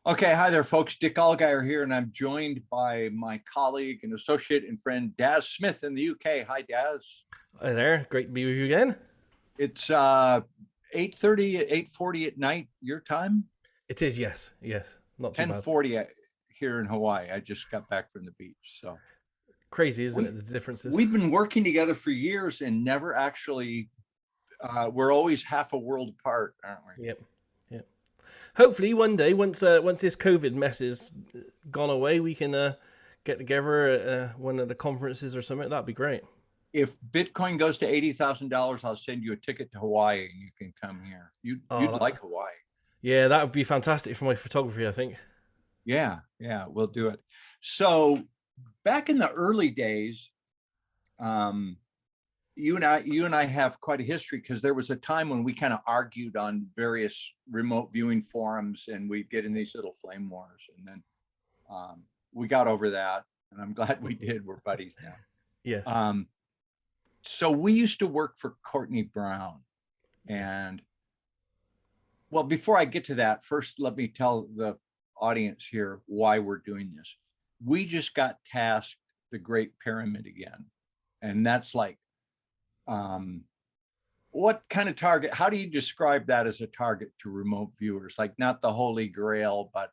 Okay, hi there, folks. Dick Allgire here, and I'm joined by my colleague and associate and friend Daz Smith in the UK. Hi, Daz. Hi there, great to be with you again. It's 8:30, 8:40 at night your time, It is, yes, not too bad. 10:40 here in Hawaii. I just got back from the beach, so Crazy, isn't we it? The differences. we've been working together for years and never actually. We're always half a world apart, aren't we? Yep, yep. Hopefully, one day, once this COVID mess is gone away, we can get together at one of the conferences or something. That'd be great. If Bitcoin goes to $80,000, I'll send you a ticket to Hawaii, and you can come here. You'd Oh, like Hawaii. yeah, that would be fantastic for my photography, I think. Yeah, we'll do it. So back in the early days, you and I have quite a history because there was a time when we kind of argued on various remote viewing forums, and we'd get in these little flame wars, and then we got over that, and I'm glad we did. We're buddies now. Yes. So we used to work for Courtney Brown, and well, before I get to that, first let me tell the audience here why we're doing this. We just got tasked the Great Pyramid again, and that's like, what kind of target? How do you describe that as a target to remote viewers? Like not the Holy Grail, but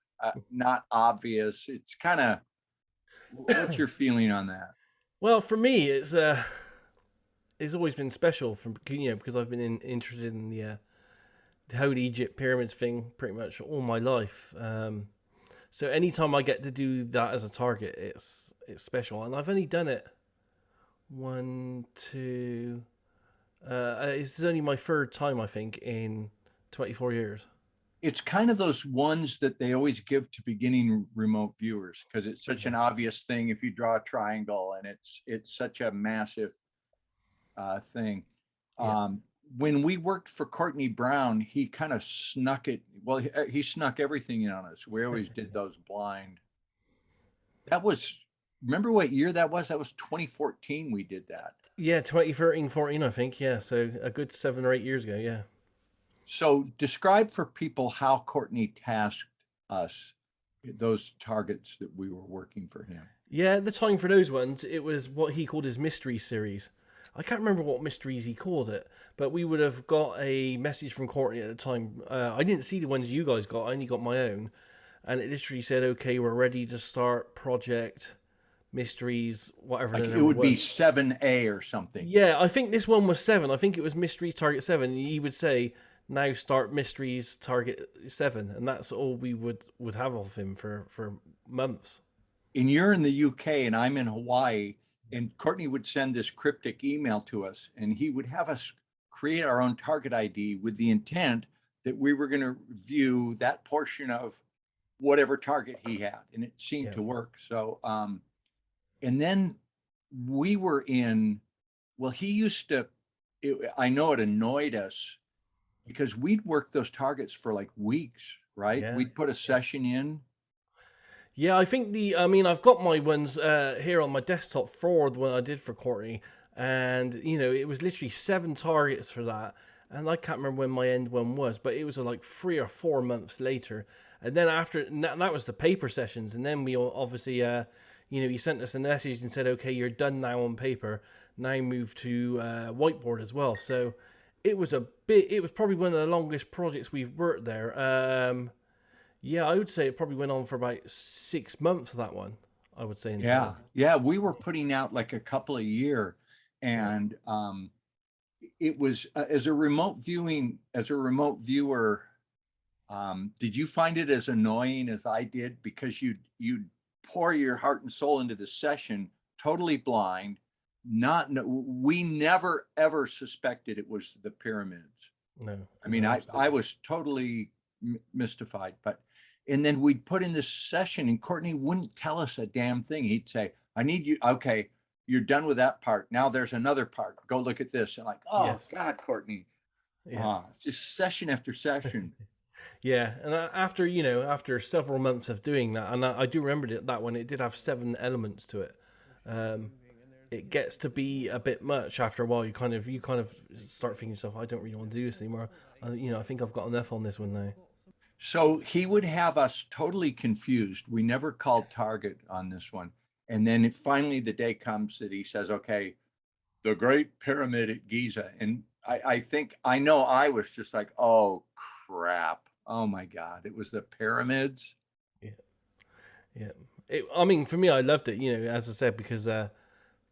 not obvious. It's kind of, what's your feeling on that? Well, for me, it's always been special from because I've been interested in the whole Egypt pyramids thing pretty much all my life. So anytime I get to do that as a target, it's special, and I've only done it one, two. It's only my third time, I think, in 24 years. It's kind of those ones that they always give to beginning remote viewers because it's such an obvious thing. If you draw a triangle, and it's such a massive thing. Yeah. When we worked for Courtney Brown, he kind of snuck it. Well, he snuck everything in on us. We always did those blind. That was, remember what year that was? That was 2014 we did that. Yeah, 2013, 14, I think. Yeah, so a good 7 or 8 years ago. Yeah. So describe for people how Courtney tasked us, those targets that we were working for him. Yeah, at the time for those ones, it was what he called his mystery series. I can't remember what mysteries he called it, but we would have got a message from Courtney at the time. I didn't see the ones you guys got. I only got my own. And it literally said, okay, we're ready to start project mysteries, whatever Like the it number would be was. 7A or something. Yeah, I think this one was 7. I think it was mysteries target 7. And he would say, now start mysteries target 7. And that's all we would have of him for months. And you're in the UK and I'm in Hawaii, and Courtney would send this cryptic email to us, and he would have us create our own target ID with the intent that we were going to view that portion of whatever target he had, and it seemed Yeah. to work. So, and then we were in, well, he used to, I know it annoyed us because we'd work those targets for like weeks, right? Yeah. We'd put a session in. Yeah, I think I've got my ones here on my desktop for the one I did for Courtney, and it was literally 7 targets for that, and I can't remember when my end one was, but it was like 3 or 4 months later, and then after and that was the paper sessions, and then we obviously, he sent us a message and said, okay, you're done now on paper, now move to whiteboard as well. So it was it was probably one of the longest projects we've worked there. Yeah, I would say it probably went on for about 6 months, that one, I would say in total. Yeah, we were putting out like a couple a year, Yeah. and it was as a remote viewer, did you find it as annoying as I did? Because you'd pour your heart and soul into the session, totally blind. We never ever suspected it was the pyramids. No. I mean, No, I absolutely. was totally mystified, but and then we'd put in this session, and Courtney wouldn't tell us a damn thing. He'd say, "I need you. Okay, you're done with that part. Now there's another part. Go look at this." And like, oh Yes. God, Courtney, Yeah. just session after session. Yeah, and after several months of doing that, and I do remember that one, it did have 7 elements to it. Um, it gets to be a bit much after a while. You kind of start thinking to yourself, I don't really want to do this anymore. I think I've got enough on this one now. So he would have us totally confused. We never called target on this one. And then finally the day comes that he says, okay, the Great Pyramid at Giza. And I think, I know I was just like, oh crap. Oh my God. It was the pyramids. Yeah, yeah. I mean, for me, I loved it. As I said, because I've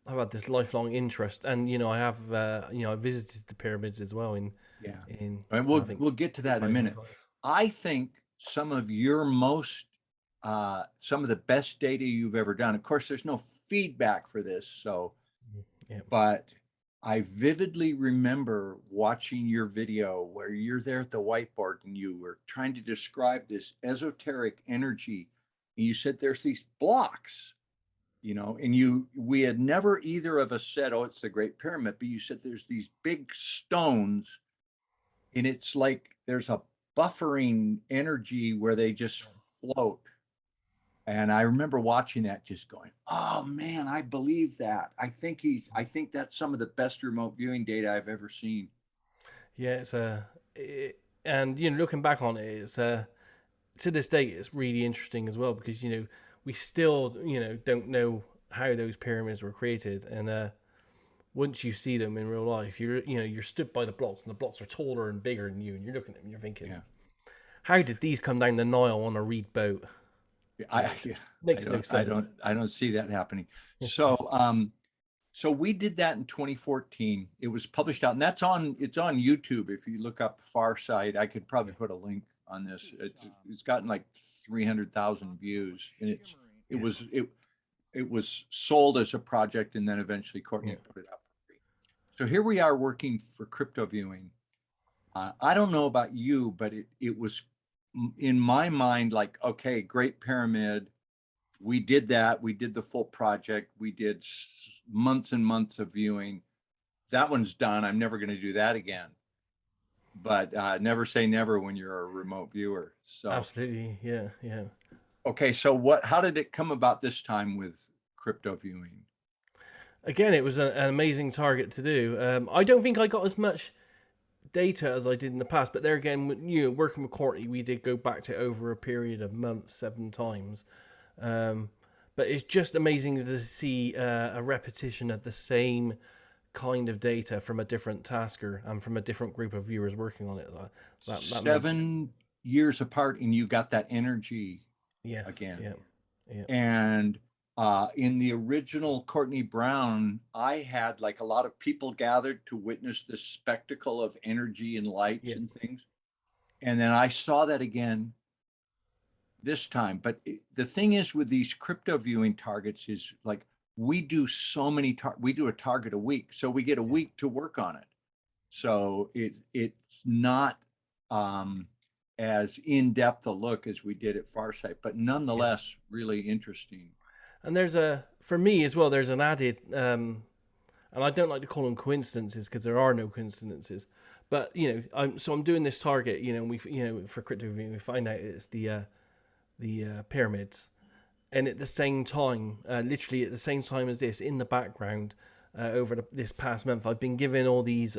had this lifelong interest, and I have I visited the pyramids as well Yeah. in And I we'll think we'll get to that in a minute. 2005. I think some of your most some of the best data you've ever done. Of course, there's no feedback for this, so Yeah, but I vividly remember watching your video where you're there at the whiteboard and you were trying to describe this esoteric energy. And you said there's these blocks, and we had never either of us said, oh, it's the Great Pyramid, but you said there's these big stones and it's like there's a buffering energy where they just float. And I remember watching that just going, oh man, I believe that. I think that's some of the best remote viewing data I've ever seen. yeah. And looking back on it, it's to this day it's really interesting as well, because we still don't know how those pyramids were created, and once you see them in real life, you're stood by the blocks, and the blocks are taller and bigger than you, and you're looking at them, you're thinking, Yeah. how did these come down the Nile on a reed boat? Yeah, Makes no sense. I don't see that happening. So we did that in 2014. It was published out, and it's on YouTube. If you look up Farsight, I could probably put a link on this. It's gotten like 300,000 views, and it was sold as a project, and then eventually Courtney put it up for free. So here we are working for Cryptoviewing. I don't know about you, but it was in my mind like, okay, Great Pyramid. We did that. We did the full project. We did months and months of viewing. That one's done. I'm never going to do that again. But never say never when you're a remote viewer. So Absolutely, yeah, yeah. okay, so how did it come about this time with crypto viewing? Again, it was an amazing target to do. I don't think I got as much data as I did in the past, but there again, working with Courtney, we did go back to over a period of months, 7 times. But it's just amazing to see a repetition of the same kind of data from a different tasker and from a different group of viewers working on it. That 7 years apart, and you got that energy yes, again. yeah, yeah. And in the original Courtney Brown, I had like a lot of people gathered to witness this spectacle of energy and lights and things. And then I saw that again this time. But the thing is with these crypto viewing targets is like we do we do a target a week. So we get a week to work on it. So it's not as in-depth a look as we did at Farsight, but nonetheless really interesting. And for me as well, there's an added, and I don't like to call them coincidences because there are no coincidences. But I'm doing this target, and for Cryptoviewing, we find out it's the pyramids, and at the same time, literally at the same time as this, in the background, over this past month, I've been given all these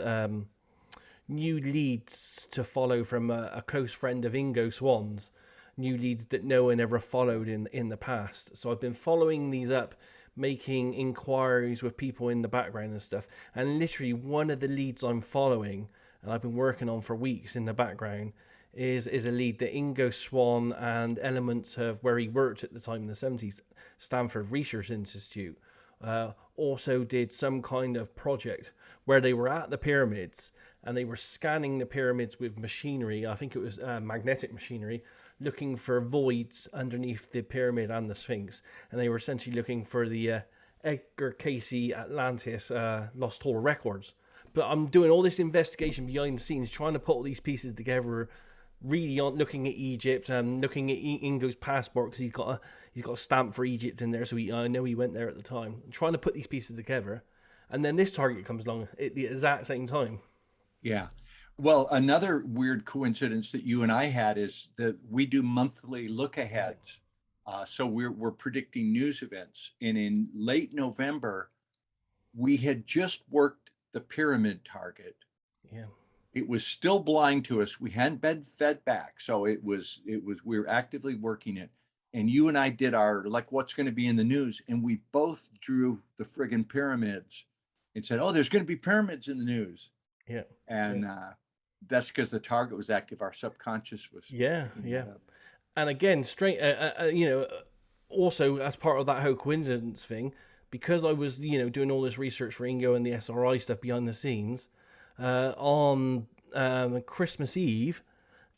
new leads to follow from a close friend of Ingo Swan's. New leads that no one ever followed in the past. So I've been following these up, making inquiries with people in the background and stuff. And literally one of the leads I'm following, and I've been working on for weeks in the background, is a lead that Ingo Swan and elements of where he worked at the time in the 70s, Stanford Research Institute, also did some kind of project where they were at the pyramids and they were scanning the pyramids with machinery. I think it was magnetic machinery, looking for voids underneath the pyramid and the Sphinx, and they were essentially looking for the Edgar Casey Atlantis Lost Hall records. But I'm doing all this investigation behind the scenes, trying to put all these pieces together, really on looking at Egypt and looking at Ingo's passport, because he's got a stamp for Egypt in there, so I know he went there at the time. I'm trying to put these pieces together, and then this target comes along at the exact same time. Yeah. Well, another weird coincidence that you and I had is that we do monthly look aheads. So we're predicting news events. And in late November, we had just worked the pyramid target. Yeah. it was still blind to us. We hadn't been fed back. So we were actively working it. And you and I did our, like, what's going to be in the news. And we both drew the friggin' pyramids and said, oh, there's going to be pyramids in the news. Yeah. And that's because the target was active. Our subconscious was Yeah. picking Yeah. that up. And again, also as part of that whole coincidence thing, because I was, doing all this research for Ingo and the SRI stuff behind the scenes, on Christmas Eve,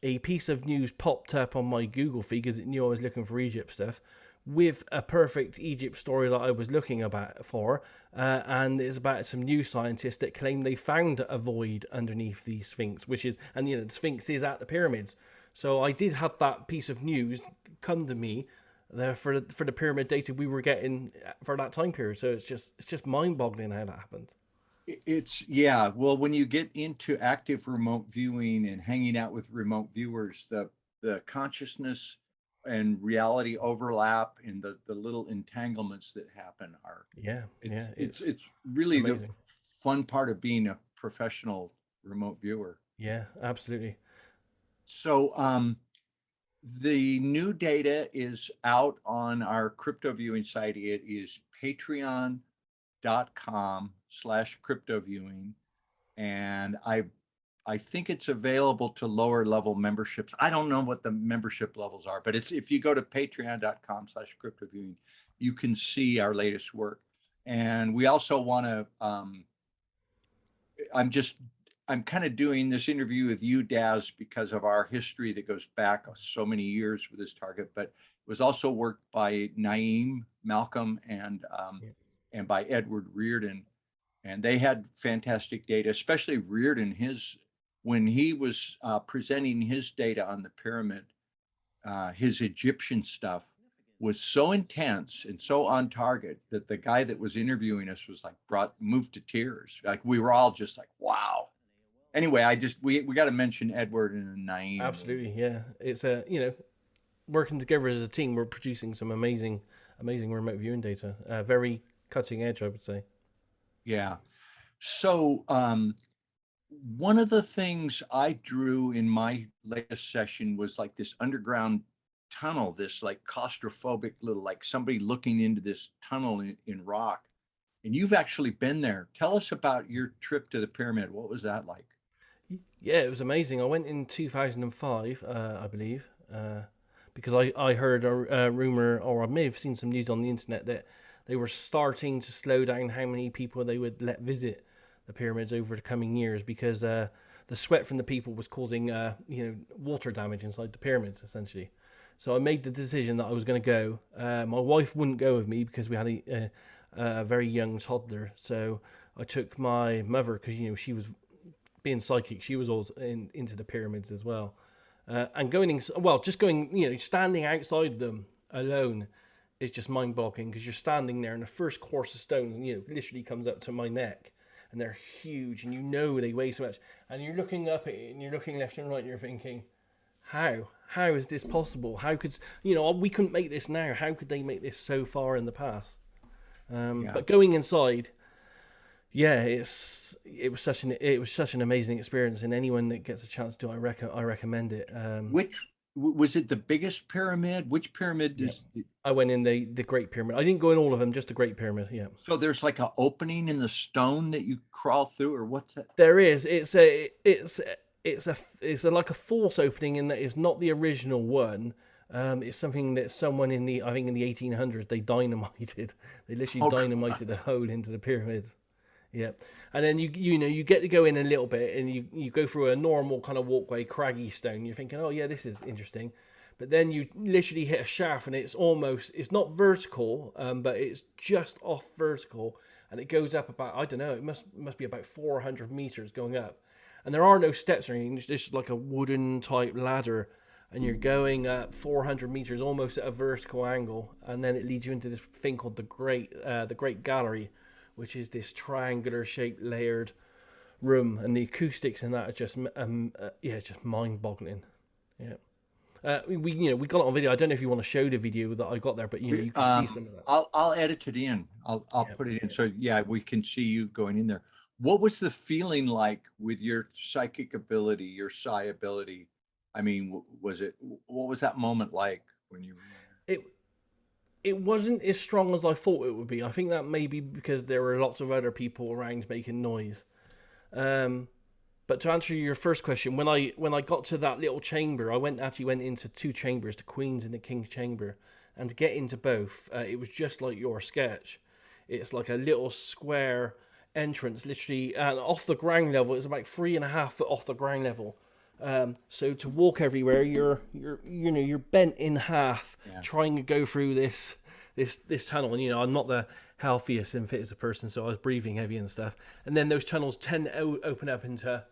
a piece of news popped up on my Google feed because it knew I was looking for Egypt stuff, with a perfect Egypt story that I was looking for, and it's about some new scientists that claim they found a void underneath the Sphinx, and the Sphinx is at the pyramids. So I did have that piece of news come to me there for the pyramid data we were getting for that time period. So it's just mind-boggling how that happened. Yeah. Well, when you get into active remote viewing and hanging out with remote viewers, the consciousness and reality overlap and the little entanglements that happen are, it's really amazing. the fun part of being a professional remote viewer. Yeah, absolutely. So the new data is out on our crypto viewing site. It is patreon.com/cryptoviewing. And I think it's available to lower level memberships. I don't know what the membership levels are, but if you go to patreon.com/cryptoviewing, you can see our latest work. And we also want to, I'm kind of doing this interview with you, Daz, because of our history that goes back so many years with this target, but it was also worked by Naeem, Malcolm, and by Edward Reardon. And they had fantastic data, especially Reardon. When he was presenting his data on the pyramid, his Egyptian stuff was so intense and so on target that the guy that was interviewing us was like moved to tears. Like we were all just like, wow. Anyway, we got to mention Edward and Naeem. Absolutely, yeah. It's working together as a team, we're producing some amazing remote viewing data. Very cutting edge, I would say. Yeah. So one of the things I drew in my latest session was like this underground tunnel, this like claustrophobic little, like somebody looking into this tunnel in rock. And you've actually been there. Tell us about your trip to the pyramid. What was that like? Yeah, it was amazing. I went in 2005, I believe, because I heard a rumor, or I may have seen some news on the internet that they were starting to slow down how many people they would let visit the pyramids over the coming years, because the sweat from the people was causing water damage inside the pyramids, essentially. So I made the decision that I was going to go. My wife wouldn't go with me because we had a very young toddler. So I took my mother because she was being psychic. She was also into the pyramids as well. And standing outside them alone is just mind-boggling, because you're standing there and the first course of stones, literally comes up to my neck, and they're huge, and they weigh so much, and you're looking up at it and you're looking left and right and you're thinking, how is this possible? How could we couldn't make this now? How could they make this so far in the past? But going inside, it was such an amazing experience, and anyone that gets a chance to, I recommend it. Which was it? The biggest pyramid? Which pyramid is? I went in the Great Pyramid. I didn't go in all of them, just the Great Pyramid. Yeah. So there's like an opening in the stone that you crawl through, or what's that? There is. It's like a false opening in that it's not the original one. It's something that someone in the 1800s they dynamited. They literally dynamited a hole into the pyramids. Yeah, and then you get to go in a little bit, and you go through a normal kind of walkway, craggy stone. You're thinking, oh yeah, this is interesting, but then you literally hit a shaft, and it's not vertical, but it's just off vertical, and it goes up about, I don't know, it must be about 400 meters going up, and there are no steps or anything. It's just like a wooden type ladder, and you're going up 400 meters almost at a vertical angle, and then it leads you into this thing called the Great Gallery, which is this triangular shaped layered room, and the acoustics in that are just just mind-boggling. Yeah. We got it on video. I don't know if you want to show the video that I got there, but you can see some of that. I'll edit it in. I'll put it in. So yeah, we can see you going in there. What was the feeling like with your psychic ability, your psi ability? I mean, what was that moment like when you were in there? It it wasn't as strong as I thought it would be. I think that may be because there were lots of other people around making noise. Um, but to answer your first question, when I got to that little chamber, I actually went into two chambers, the Queen's and the King's chamber, and to get into both, it was just like your sketch. It's like a little square entrance, literally, and off the ground level. It's about 3.5 feet off the ground level. So to walk everywhere, you're bent in half Yeah. trying to go through this tunnel. And I'm not the healthiest and fittest person, so I was breathing heavy and stuff. And then those tunnels tend to open up into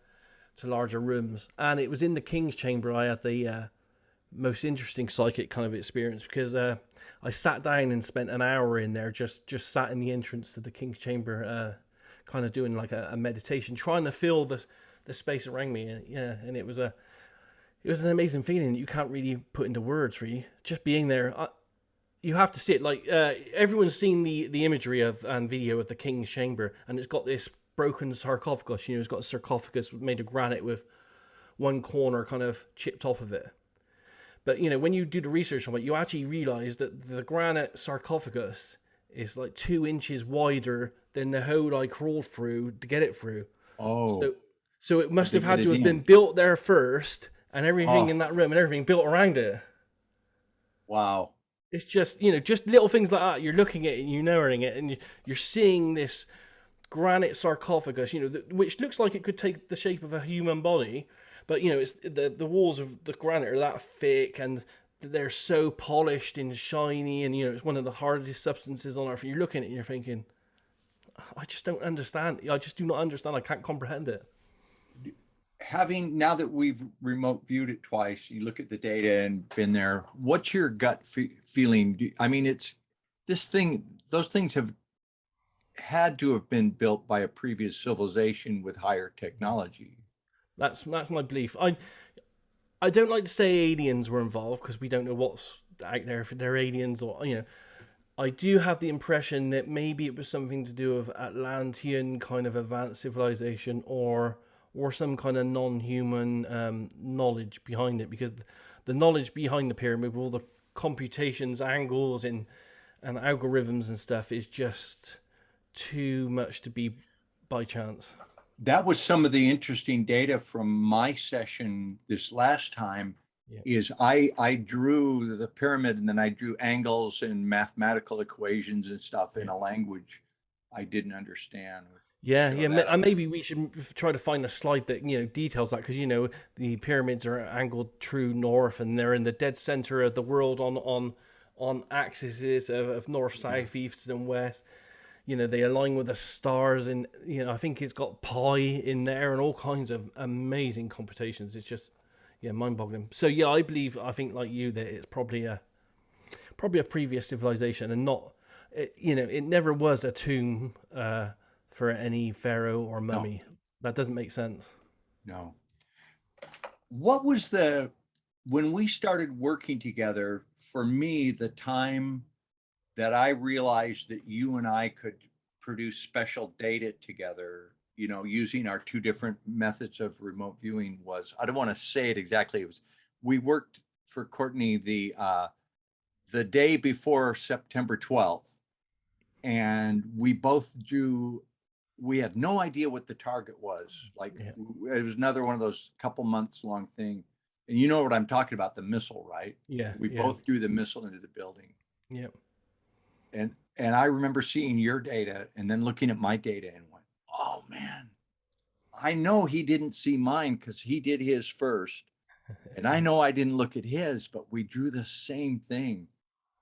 larger rooms. And it was in the King's chamber I had the most interesting psychic kind of experience, because I sat down and spent an hour in there, just sat in the entrance to the King's chamber, kind of doing like a meditation, trying to feel the space around me. And it was an amazing feeling that you can't really put into words, really. Just being there, you have to see it. Like everyone's seen the imagery of and video of the King's chamber, and it's got this broken sarcophagus. It's got a sarcophagus made of granite with one corner kind of chipped off of it. But when you do the research on it, you actually realize that the granite sarcophagus is like 2 inches wider than the hole I crawled through to get it through. Oh, So it must to have get had to it have been in. built there first, and everything in Oh, that room and everything built around it. wow. It's just, just little things like that. You're looking at it and you're knowing it, and you're seeing this granite sarcophagus, which looks like it could take the shape of a human body, but it's the walls of the granite are that thick, and they're so polished and shiny, and it's one of the hardest substances on earth. And you're looking at it and you're thinking, I just don't understand. I just do not understand. I can't comprehend it. Now that we've remote viewed it twice, you look at the data and been there, what's your gut feeling? I mean, those things have had to have been built by a previous civilization with higher technology. That's my belief. I don't like to say aliens were involved, because we don't know what's out there, if they're aliens or I do have the impression that maybe it was something to do with Atlantean kind of advanced civilization, or some kind of non-human knowledge behind it, because the knowledge behind the pyramid with all the computations, angles, and algorithms and stuff is just too much to be by chance. That was some of the interesting data from my session this last time. Yeah. Is I drew the pyramid, and then I drew angles and mathematical equations and stuff in Yeah. a language I didn't understand. Yeah, Show yeah, that. and maybe we should try to find a slide that details that, because the pyramids are angled true north, and they're in the dead center of the world on axes of north, south, east, and west. They align with the stars, and I think it's got pi in there and all kinds of amazing computations. It's just mind-boggling. So yeah, I think like you, that it's probably a previous civilization, and not it never was a tomb for any pharaoh or No, mummy. That doesn't make sense. no. What was when we started working together, for me, the time that I realized that you and I could produce special data together, using our two different methods of remote viewing, was, I don't want to say it exactly. It was, we worked for Courtney the day before September 12th, and we had no idea what the target was. Like, Yeah, it was another one of those couple months long thing. And you know what I'm talking about, the missile, right? yeah, We yeah, both threw the missile into the building. yeah, And I remember seeing your data and then looking at my data and went, oh man, I know he didn't see mine because he did his first. And I know I didn't look at his, but we drew the same thing.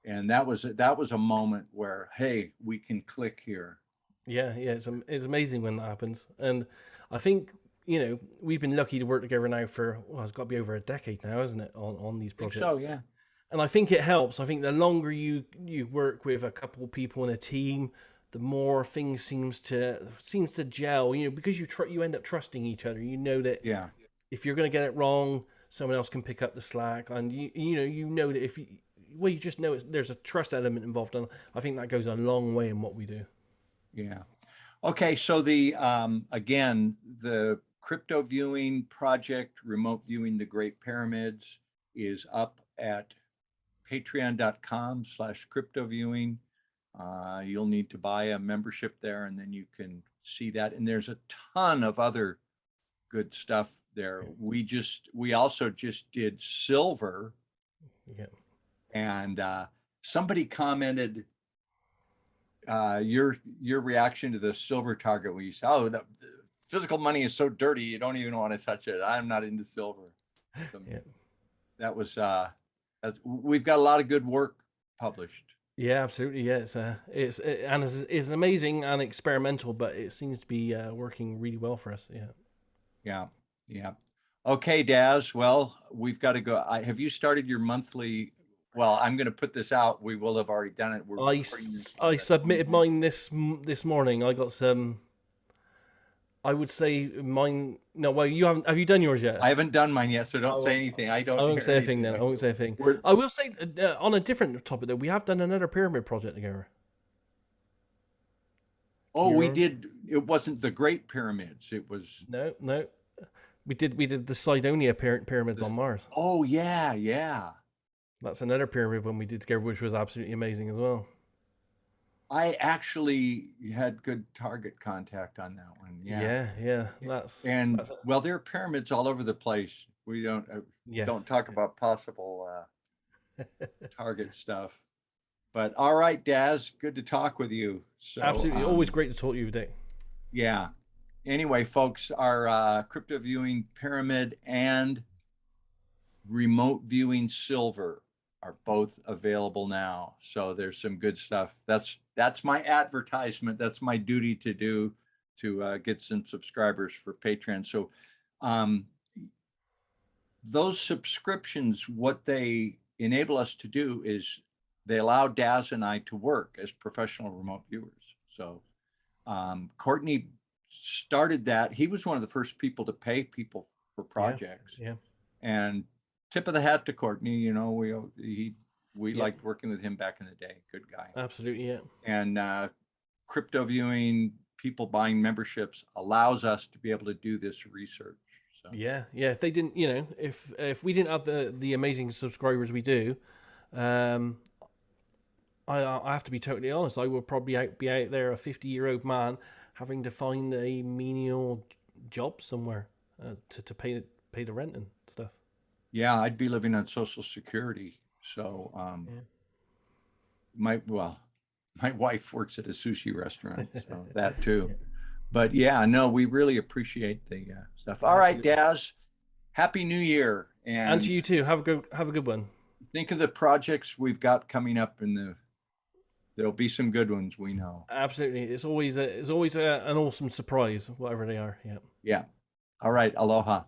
And that was a moment where, hey, we can click here. yeah, yeah. It's amazing when that happens, and I think we've been lucky to work together now for, well, it's got to be over a decade now, isn't it, on these I think projects? so, yeah. And I think it helps. I think the longer you work with a couple of people in a team, the more things seems to gel. Because you end up trusting each other. You know that Yeah. if you're going to get it wrong, someone else can pick up the slack, and you know that you just know there's a trust element involved, and I think that goes a long way in what we do. Yeah. Okay, so the again, the crypto viewing project, remote viewing the Great Pyramids, is up at patreon.com/cryptoviewing. You'll need to buy a membership there, and then you can see that. And there's a ton of other good stuff there. We also just did silver, Yeah. and somebody commented your reaction to the silver target when you say, "Oh, the physical money is so dirty, you don't even want to touch it." I'm not into silver. So Yeah. that was we've got a lot of good work published. Yeah, absolutely. Yeah, and it's amazing and experimental, but it seems to be working really well for us. Yeah. Yeah, yeah. Okay, Daz. Well, we've got to go. Have you started your monthly? Well, I'm going to put this out. We will have already done it. We're recording this on I the submitted 29th. mine this morning. I got some. I would say mine. No, well, you haven't. Have you done yours yet? I haven't done mine yet, so I don't say won't, anything. I I don't won't hear say a thing anything. then. I won't say a thing. We're, I will say on a different topic though. We have done another pyramid project together. oh, You we remember? did. It wasn't the Great Pyramids. It was No, no. We did the Cydonia pyramids on this. Mars. Oh, yeah, yeah. That's another pyramid one we did together, which was absolutely amazing as well. I actually had good target contact on that one. Yeah. Yeah, yeah. That's And that's a, well, there are pyramids all over the place. We don't yes. talk about possible target stuff. But all right, Daz, good to talk with you. So Absolutely. Always great to talk to you, Dick. yeah. Anyway, folks, our crypto viewing pyramid and remote viewing silver are both available now. So there's some good stuff. That's my advertisement. That's my duty to do to get some subscribers for Patreon. So um, those subscriptions, what they enable us to do is they allow Daz and I to work as professional remote viewers. So Courtney started that. He was one of the first people to pay people for Yeah, projects. yeah, And tip of the hat to Courtney. You know, we yeah. liked working with him back in the day. Good guy. Absolutely, yeah. And crypto viewing, people buying memberships allows us to be able to do this research. So Yeah, yeah. If they didn't, if we didn't have the amazing subscribers we do, um, I have to be totally honest. I would probably be out there, a 50-year-old man, having to find a menial job somewhere to pay the rent and stuff. yeah, I'd be living on Social Security. So Yeah. my wife works at a sushi restaurant, so that too. Yeah. But yeah, no, we really appreciate the stuff. All right, Absolutely. Daz, Happy New Year, And and to you too. Have a good one. think of the projects we've got coming up there'll be some good ones, we know. Absolutely. It's always an awesome surprise, whatever they are. Yeah. Yeah. All right. Aloha.